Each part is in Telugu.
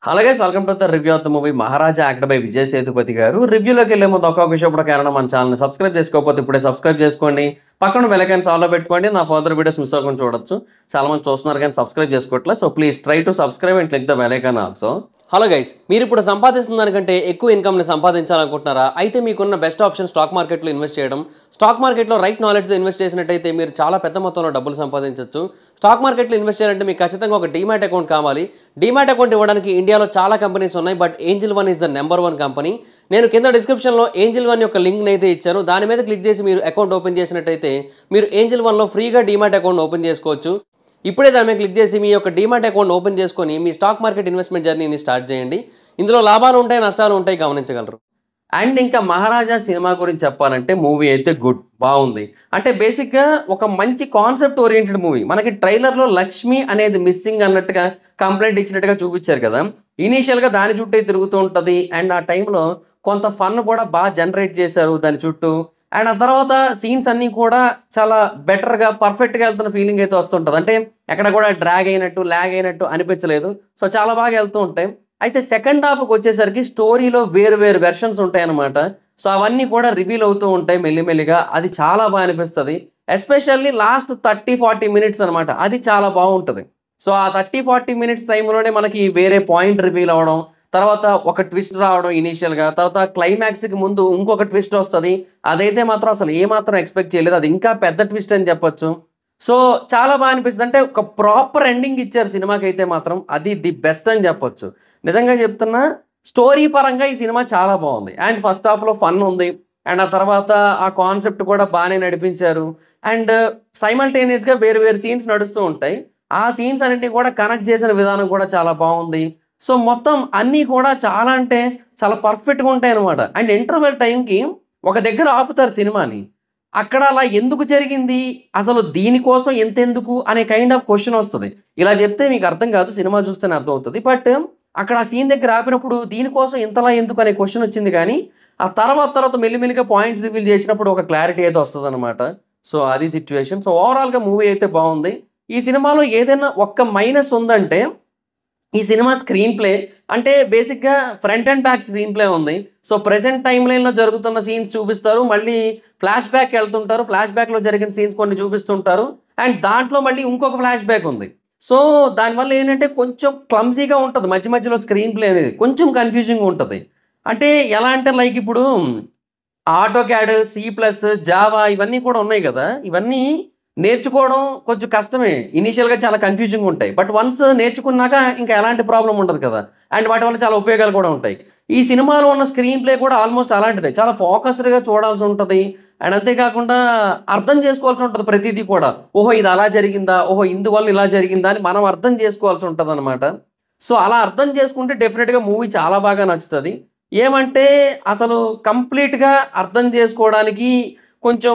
Hello guys, welcome to the review of the movie Maharaja actor by Vijay Sethupathi గారు. రివ్యూలోకి వెళ్ళే ముందు ఒక్కొక్క విషయం కూడా కారణం మన ఛానల్ని సబ్స్క్రైబ్ చేసుకోకపోతే ఇప్పుడే సబ్స్క్రైబ్ చేసుకోండి. పక్కన బెల్ ఐకాన్ ఆల్లో పెట్టుకోండి. నా ఫర్దర్ వీడియోస్ మిస్ అవ్వకుండా చూడొచ్చు. చాలా మంది చూస్తున్నారు కానీ సబ్స్క్రైబ్ చేసుకోవట్లేదు. So please try to subscribe and click the bell icon also. Hello guys, మీరు ఇప్పుడు సంపాదిస్తున్న దానికంటే ఎక్కువ ఇన్కమ్ని సంపాదించాలనుకుంటున్నారా? అయితే మీకున్న బెస్ట్ ఆప్షన్ స్టాక్ మార్కెట్లో ఇన్వెస్ట్ చేయడం. స్టాక్ మార్కెట్లో రైట్ నాలెడ్జ్తో ఇన్వెస్ట్ చేసినట్టయితే మీరు చాలా పెద్ద మొత్తంలో డబ్బులు సంపాదించవచ్చు. స్టాక్ మార్కెట్లో ఇన్వెస్ట్ చేయాలంటే మీకు ఖచ్చితంగా ఒక డీమ్యాట్ అకౌంట్ కావాలి. డీమ్యాట్ అకౌంట్ ఇవ్వడానికి ఇండియాలో చాలా కంపెనీస్ ఉన్నాయి, but angel one is the number 1 company. నేను కింద డిస్క్రిప్షన్లో ఏంజిల్ వన్ యొక్క లింక్ని అయితే ఇచ్చాను. దాని మీద క్లిక్ చేసి మీరు అకౌంట్ ఓపెన్ చేసినట్టయితే మీరు ఏంజిల్ వన్లో ఫ్రీగా డీమ్యాట్ అకౌంట్ ఓపెన్ చేసుకోవచ్చు. ఇప్పుడే దాని మీద క్లిక్ చేసి మీ యొక్క డీమ్యాట్ అకౌంట్ ఓపెన్ చేసుకొని మీ స్టాక్ మార్కెట్ ఇన్వెస్ట్మెంట్ జర్నీని స్టార్ట్ చేయండి. ఇందులో లాభాలు ఉంటాయి, నష్టాలు ఉంటాయి, గమనించగలరు. అండ్ ఇంకా మహారాజా సినిమా గురించి చెప్పాలంటే మూవీ అయితే బాగుంది. అంటే బేసిక్గా ఒక మంచి కాన్సెప్ట్ ఓరియంటెడ్ మూవీ. మనకి ట్రైలర్లో లక్ష్మి అనేది మిస్సింగ్ అన్నట్టుగా కంప్లైంట్ ఇచ్చినట్టుగా చూపించారు కదా. ఇనీషియల్గా దాని చుట్టూ తిరుగుతూ ఉంటుంది. అండ్ ఆ టైంలో కొంత ఫన్ కూడా బాగా జనరేట్ చేశారు దాని చుట్టూ. అండ్ ఆ తర్వాత సీన్స్ అన్నీ కూడా చాలా బెటర్గా పర్ఫెక్ట్గా వెళ్తున్న ఫీలింగ్ అయితే వస్తుంటుంది. అంటే ఎక్కడ కూడా డ్రాగ్ అయినట్టు ల్యాగ్ అయినట్టు అనిపించలేదు. సో చాలా బాగా వెళ్తూ ఉంటాయి. అయితే సెకండ్ హాఫ్కి వచ్చేసరికి స్టోరీలో వేరు వేరు వెర్షన్స్ ఉంటాయన్నమాట. సో అవన్నీ కూడా రివీల్ అవుతూ ఉంటాయి మెల్లిమెల్లిగా. అది చాలా బాగా అనిపిస్తుంది. ఎస్పెషల్లీ లాస్ట్ 30-40 మినిట్స్ అనమాట, అది చాలా బాగుంటుంది. సో ఆ 30-40 మినిట్స్ టైంలోనే మనకి వేరే పాయింట్ రివీల్ అవ్వడం, తర్వాత ఒక ట్విస్ట్ రావడం ఇనీషియల్గా, తర్వాత క్లైమాక్స్కి ముందు ఇంకొక ట్విస్ట్ వస్తుంది. అదైతే మాత్రం అసలు ఏమాత్రం ఎక్స్పెక్ట్ చేయలేదు. అది ఇంకా పెద్ద ట్విస్ట్ అని చెప్పొచ్చు. సో చాలా బాగా అనిపిస్తుంది. అంటే ఒక ప్రాపర్ ఎండింగ్ ఇచ్చారు సినిమాకి అయితే మాత్రం. అది ది బెస్ట్ అని చెప్పొచ్చు. నిజంగా చెప్తున్నా, స్టోరీ పరంగా ఈ సినిమా చాలా బాగుంది. అండ్ ఫస్ట్ హాఫ్లో ఫన్ ఉంది. అండ్ ఆ తర్వాత ఆ కాన్సెప్ట్ కూడా బాగానే నడిపించారు. అండ్ సైమల్టేనియస్గా వేరు వేరు సీన్స్ నడుస్తూ ఉంటాయి. ఆ సీన్స్ అన్నింటినీ కూడా కనెక్ట్ చేసిన విధానం కూడా చాలా బాగుంది. సో మొత్తం అన్నీ కూడా చాలా అంటే చాలా పర్ఫెక్ట్గా ఉంటాయి అనమాట. అండ్ ఇంటర్వెల్ టైంకి ఒక దగ్గర ఆపుతారు సినిమాని. అక్కడ అలా ఎందుకు జరిగింది, అసలు దీనికోసం ఎంతెందుకు అనే కైండ్ ఆఫ్ క్వశ్చన్ వస్తుంది. ఇలా చెప్తే మీకు అర్థం కాదు, సినిమా చూస్తేనే అర్థం అవుతుంది. బట్ అక్కడ ఆ సీన్ దగ్గర ఆపినప్పుడు దీనికోసం ఇంతలా ఎందుకు అనే క్వశ్చన్ వచ్చింది. కానీ ఆ తర్వాత మెల్లిమెల్లిగా పాయింట్స్ రివీల్ చేసినప్పుడు ఒక క్లారిటీ అయితే వస్తుంది అనమాట. సో అది సిచ్యువేషన్. సో ఓవరాల్గా మూవీ అయితే బాగుంది. ఈ సినిమాలో ఏదైనా ఒక్క మైనస్ ఉందంటే ఈ సినిమా స్క్రీన్ ప్లే. అంటే బేసిక్గా front and back screen play ఉంది. సో ప్రెజెంట్ టైం లైన్లో జరుగుతున్న సీన్స్ చూపిస్తారు, మళ్ళీ ఫ్లాష్ బ్యాక్ వెళ్తుంటారు, ఫ్లాష్ బ్యాక్లో జరిగిన సీన్స్ కొన్ని చూపిస్తుంటారు. అండ్ దాంట్లో మళ్ళీ ఇంకొక ఫ్లాష్ బ్యాక్ ఉంది. సో దానివల్ల ఏంటంటే కొంచెం క్లమ్జీగా ఉంటుంది. మధ్య మధ్యలో స్క్రీన్ ప్లే అనేది కొంచెం కన్ఫ్యూజింగ్ ఉంటుంది. అంటే ఎలా అంటే లైక్ ఇప్పుడు ఆటో క్యాడ్, C++, జావా ఇవన్నీ కూడా ఉన్నాయి కదా. ఇవన్నీ నేర్చుకోవడం కొంచెం కష్టమే. ఇనీషియల్గా చాలా కన్ఫ్యూజింగ్ ఉంటాయి. బట్ వన్స్ నేర్చుకున్నాక ఇంకా ఎలాంటి ప్రాబ్లం ఉండదు కదా. అండ్ వాటి వల్ల చాలా ఉపయోగాలు కూడా ఉంటాయి. ఈ సినిమాలో ఉన్న స్క్రీన్ ప్లే కూడా ఆల్మోస్ట్ అలాంటిదే. చాలా ఫోకస్డ్గా చూడాల్సి ఉంటుంది. అండ్ అంతేకాకుండా అర్థం చేసుకోవాల్సి ఉంటుంది ప్రతిదీ కూడా. ఓహో ఇది అలా జరిగిందా, ఓహో ఇందువల్ల ఇలా జరిగిందా అని మనం అర్థం చేసుకోవాల్సి ఉంటుంది అనమాట. సో అలా అర్థం చేసుకుంటే డెఫినెట్గా మూవీ చాలా బాగా నచ్చుతుంది. ఏమంటే అసలు కంప్లీట్గా అర్థం చేసుకోవడానికి కొంచెం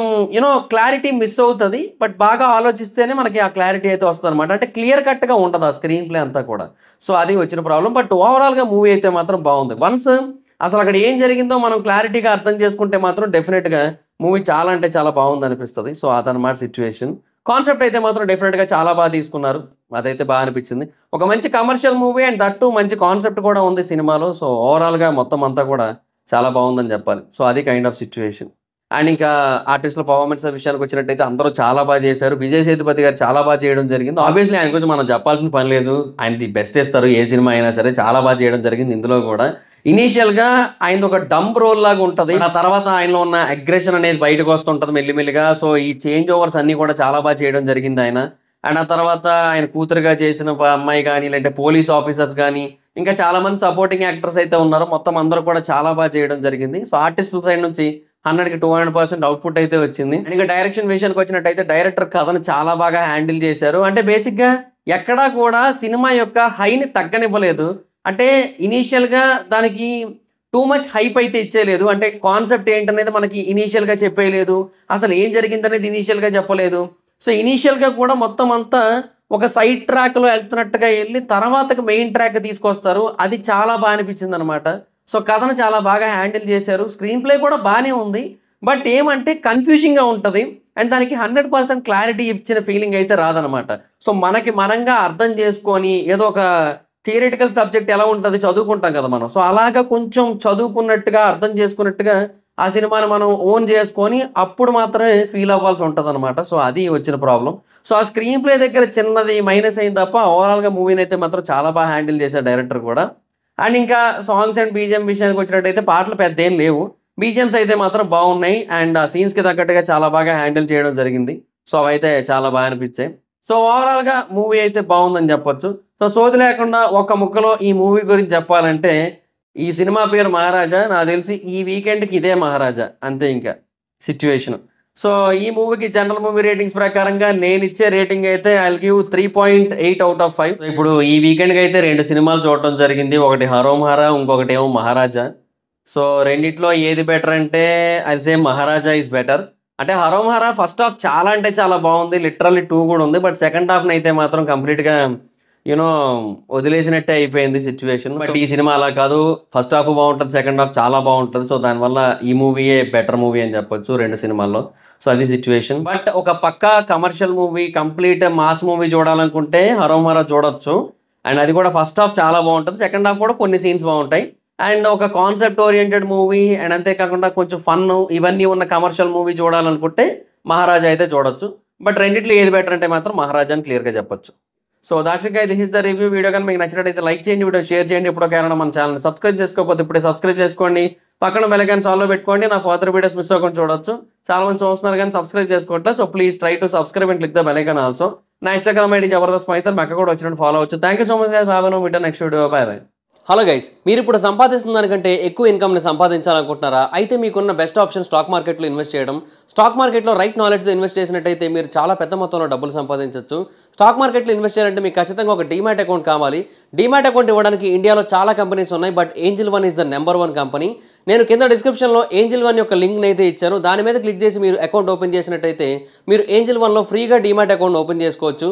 క్లారిటీ మిస్ అవుతుంది. బట్ బాగా ఆలోచిస్తేనే మనకి ఆ క్లారిటీ అయితే వస్తుంది అనమాట. అంటే క్లియర్ కట్గా ఉంటుంది ఆ స్క్రీన్ ప్లే అంతా కూడా. సో అది వచ్చిన ప్రాబ్లం. బట్ ఓవరాల్గా మూవీ అయితే మాత్రం బాగుంది. వన్స్ అసలు అక్కడ ఏం జరిగిందో మనం క్లారిటీగా అర్థం చేసుకుంటే మాత్రం డెఫినెట్గా మూవీ చాలా అంటే చాలా బాగుంది అనిపిస్తుంది. సో అదనమాట సిచ్యువేషన్. కాన్సెప్ట్ అయితే మాత్రం డెఫినెట్గా చాలా బాగా తీసుకున్నారు. అదైతే బాగా అనిపించింది. ఒక మంచి కమర్షియల్ మూవీ అండ్ దట్టు మంచి కాన్సెప్ట్ కూడా ఉంది సినిమాలో. సో ఓవరాల్గా మొత్తం అంతా కూడా చాలా బాగుందని చెప్పాలి. సో అది కైండ్ ఆఫ్ సిచ్యువేషన్. అండ్ ఇంకా ఆర్టిస్టుల పర్ఫార్మెన్స్ విషయానికి వచ్చినట్టయితే అందరూ చాలా బాగా చేశారు. విజయ్ సేతుపతి గారు చాలా బాగా చేయడం జరిగింది. ఆబ్వియస్లీ ఆయన గురించి మనం చెప్పాల్సిన పని లేదు. ఆయన ది బెస్ట్ ఇస్తారు ఏ సినిమా అయినా సరే. చాలా బాగా చేయడం జరిగింది. ఇందులో కూడా ఇనీషియల్గా ఆయన ఒక డంప్ రోల్ లాగా ఉంటుంది. ఆ తర్వాత ఆయనలో ఉన్న అగ్రెషన్ అనేది బయటకు వస్తుంటుంది మెల్లిమెల్లిగా. సో ఈ చేంజ్ ఓవర్స్ అన్నీ కూడా చాలా బాగా చేయడం జరిగింది ఆయన. అండ్ ఆ తర్వాత ఆయన కూతురుగా చేసిన అమ్మాయి కానీ, లేదంటే పోలీస్ ఆఫీసర్స్ కానీ, ఇంకా చాలా మంది సపోర్టింగ్ యాక్టర్స్ అయితే ఉన్నారు. మొత్తం అందరూ కూడా చాలా బాగా చేయడం జరిగింది. సో ఆర్టిస్టుల సైడ్ నుంచి 100కి 200% అవుట్పుట్ అయితే వచ్చింది. అండ్ ఇంకా డైరెక్షన్ విషయానికి వచ్చినట్టయితే డైరెక్టర్ కథను చాలా బాగా హ్యాండిల్ చేశారు. అంటే బేసిక్గా ఎక్కడా కూడా సినిమా యొక్క హైని తగ్గనివ్వలేదు. అంటే ఇనీషియల్గా దానికి టూ మచ్ హైప్ అయితే ఇచ్చేయలేదు. అంటే కాన్సెప్ట్ ఏంటనేది మనకి ఇనీషియల్గా చెప్పేయలేదు. అసలు ఏం జరిగిందనేది ఇనీషియల్గా చెప్పలేదు. సో ఇనీషియల్గా కూడా మొత్తం అంతా ఒక సైడ్ ట్రాక్లో వెళ్తున్నట్టుగా వెళ్ళి తర్వాతకి మెయిన్ ట్రాక్ తీసుకొస్తారు. అది చాలా బాగా అనిపించింది అనమాట. సో కథను చాలా బాగా హ్యాండిల్ చేశారు. స్క్రీన్ ప్లే కూడా బాగానే ఉంది. బట్ ఏమంటే కన్ఫ్యూజింగ్గా ఉంటుంది. అండ్ దానికి 100% క్లారిటీ ఇచ్చిన ఫీలింగ్ అయితే రాదనమాట. సో మనకి మనంగా అర్థం చేసుకొని ఏదో ఒక థియరిటికల్ సబ్జెక్ట్ ఎలా ఉంటది చదువుకుంటాం కదా మనం. సో, అలాగా కొంచెం చదువుకున్నట్టుగా, అర్థం చేసుకున్నట్టుగా ఆ సినిమాని మనం ఓన్ చేసుకొని అప్పుడు మాత్రమే ఫీల్ అవ్వాల్సి ఉంటదనమాట. సో, అది వచ్చిన ప్రాబ్లమ్. సో, ఆ స్క్రీన్ ప్లే దగ్గర చిన్నది మైనస్ అయింది తప్ప ఓవరాల్‌గా మూవీనైతే మాత్రం చాలా బాగా హ్యాండిల్ చేశారు డైరెక్టర్ కూడా. అండ్ ఇంకా సాంగ్స్ అండ్ బీజీఎం విషయానికొచ్చినట్టయితే పాటలు పెద్దేం లేవు. బీజీఎమ్స్ అయితే మాత్రం బాగున్నాయి. అండ్ ఆ సీన్స్‌కి తగ్గట్టుగా చాలా బాగా హ్యాండిల్ చేయడం జరిగింది. సో, అవైతే చాలా బాగా అనిపిచ్చాయి. సో, ఓవరాల్‌గా మూవీ అయితే బావుందని చెప్పొచ్చు. సో, సోది లేకుండా ఒక ముక్కలో ఈ మూవీ గురించి చెప్పాలంటే, ఈ సినిమా పేరు 'మహారాజా'. నాకు తెలిసి ఈ వీకెండ్‌కి ఇదే 'మహారాజా' అంతే ఇంకా సిట్యుయేషను. సో, ఈ మూవీకి జనరల్ మూవీ రేటింగ్స్ ప్రకారంగా నేనిచ్చే రేటింగ్ అయితే I will give 3.8 out of 5. ఇప్పుడు ఈ వీకెండ్‌కైతే 2 సినిమాలు చూడటం జరిగింది. ఒకటి 'హరోం హరా' ఇంకొకటేమో 'మహారాజా'. సో, రెండిట్లో ఏది బెటర్ అంటే I will say 'Maharaja' is better. అంటే 'హరోం హరా' ఫస్ట్ హాఫ్ చాలా అంటే చాలా బావుంది. లిటరల్లీ 2 కూడా ఉంది. బట్ సెకండ్ హాఫ్‌నైతే మాత్రం కంప్లీట్‌గా యూ నో వదిలేసినట్టే అయిపోయింది సిట్యుయేషన్. బట్ ఈ సినిమా అలా కాదు. ఫస్ట్ హాఫ్ బావుంటది. సెకండ్ హాఫ్ చాలా బావుంటది. సో, దానివల్ల ఈ మూవీయే బెటర్ మూవీ అని చెప్పొచ్చు 2 సినిమాల్లో. సో, అది సిట్యుయేషన్. బట్ ఒక పక్కా commercial movie, complete mass movie చూడాలనుకుంటే 'హరోం హరా' చూడొచ్చు. అండ్ అది కూడా ఫస్ట్ హాఫ్ చాలా బావుంటది. సెకండ్ హాఫ్ కూడా కొన్ని సీన్స్ బావుంటాయి. అండ్ ఒక కాన్సెప్ట్ ఓరియెంటెడ్ మూవీ అండ్ అంతే కాకుండా కొంచెం ఫన్ను ఇవన్నీ ఉన్న కమర్షియల్ మూవీ చూడాలనుకుంటే 'మహారాజా' అయితే చూడొచ్చు. బట్ రెండిట్లో ఏది బెటర్ అంటే మాత్రం 'మహారాజా' అని క్లియర్‌గా చెప్పొచ్చు. So, that's it guys. This is the review. Video గాని మీకు నచ్చినట్టయితే లైక్ చేయండి. వీడియో షేర్ చేయండి. ఎప్పటికైనా మన ఛానెల్‌ని సబ్స్క్రైబ్ చేసుకోకపోతే ఇప్పుడే సబ్స్క్రైబ్ చేసుకోండి. పక్కన బెల్ ఐకాన్ ఆల్‌లో పెట్టుకోండి. నా ఫర్దర్ వీడియోస్ మిస్ అవ్వకుండా చూడొచ్చు. చాలా మంది చూస్తున్నారు కానీ సబ్స్క్రైబ్ చేసుకోవట్లేదు. So, please try to subscribe and click the bell icon also. నా ఇన్‌స్టాగ్రామ్ ఐడీ జబర్దస్త్ మైథన్. మీ అక్క కూడా వచ్చినట్టు ఫాలో అవ్వచ్చు. Thank you so much guys. Have a nice video. Next video. By by. Hello guys, మీరు ఇప్పుడు సంపాదిస్తున్న దానికంటే ఎక్కువ ఇన్కమ్ని సంపాదించాలనుకుంటున్నారా? అయితే మీకున్న బెస్ట్ ఆప్షన్ స్టాక్ మార్కెట్లో ఇన్వెస్ట్ చేయడం. స్టాక్ మార్కెట్లో రైట్ నాలెడ్జ్తో ఇన్వెస్ట్ చేసినట్టయితే మీరు చాలా పెద్ద మొత్తంలో డబ్బులు సంపాదించవచ్చు. స్టాక్ మార్కెట్లో ఇన్వెస్ట్ చేయాలంటే మీకు ఖచ్చితంగా ఒక డీమ్యాట్ అకౌంట్ కావాలి. డీమ్యాట్ అకౌంట్ ఇవ్వడానికి ఇండియాలో చాలా కంపెనీస్ ఉన్నాయి. But angel one is the number 1 company. నేను కింద డిస్క్రిప్షన్లో ఏంజిల్ వన్ యొక్క లింక్ని అయితే ఇచ్చాను. దాని మీద క్లిక్ చేసి మీరు అకౌంట్ ఓపెన్ చేసినట్టయితే మీరు ఏంజిల్ వన్లో ఫ్రీగా డీమ్యాట్ అకౌంట్ ఓపెన్ చేసుకోవచ్చు.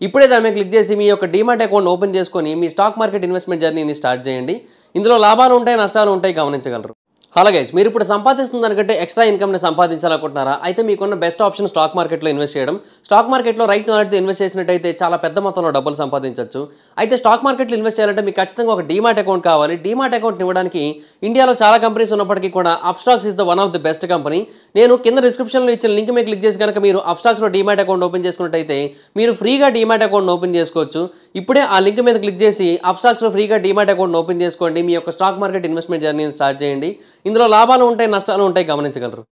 ఇప్పుడే దాని మీద క్లిక్ చేసి మీ యొక్క డీమ్యాట్ అకౌంట్ ఓపెన్ చేసుకొని మీ స్టాక్ మార్కెట్ ఇన్వెస్ట్మెంట్ జర్నీని స్టార్ట్ చేయండి. ఇందులో లాభాలు ఉంటాయి, నష్టాలు ఉంటాయి, గమనించగలరు. హలో గైస్, మీరు ఇప్పుడు సంపాదిస్తున్న దానికంటే ఎక్స్ట్రా ఇన్కమ్ని సంపాదించాలనుకుంటున్నారా? అయితే మీకున్న బెస్ట్ ఆప్షన్ స్టాక్ మార్కెట్లో ఇన్వెస్ట్ చేయడం. స్టాక్ మార్కెట్లో రైట్ నాలెడ్జ్తో ఇన్వెస్ట్ చేసినట్టయితే చాలా పెద్ద మొత్తంలో డబ్బులు సంపాదించవచ్చు. అయితే స్టాక్ మార్కెట్లో ఇన్వెస్ట్ చేయాలంటే మీకు ఖచ్చితంగా ఒక డీమ్యాట్ అకౌంట్ కావాలి. డీమ్యాట్ అకౌంట్ ఇవ్వడానికి ఇండియాలో చాలా కంపెనీస్ ఉన్నప్పటికీ కూడా Upstox is the one of the best company. నేను కింద డిస్క్రిప్షన్లో ఇచ్చిన లింక్ మీద క్లిక్ చేసి కనుక మీరు అప్స్టాక్స్లో డీమ్యాట్ అకౌంట్ ఓపెన్ చేసుకున్నట్టయితే మీరు ఫ్రీగా డీమ్యాట్ అకౌంట్ ఓపెన్ చేసుకోవచ్చు. ఇప్పుడే ఆ లింక్ మీద క్లిక్ చేసి అప్స్టాక్స్లో ఫ్రీగా డీమ్యాట్ అకౌంట్ ఓపెన్ చేసుకోండి. మీ యొక్క స్టాక్ మార్కెట్ ఇన్వెస్ట్మెంట్ జర్నీని స్టార్ట్ చేయండి. ఇందులో లాభాలు ఉంటాయి, నష్టాలు ఉంటాయి, గమనించగలరు.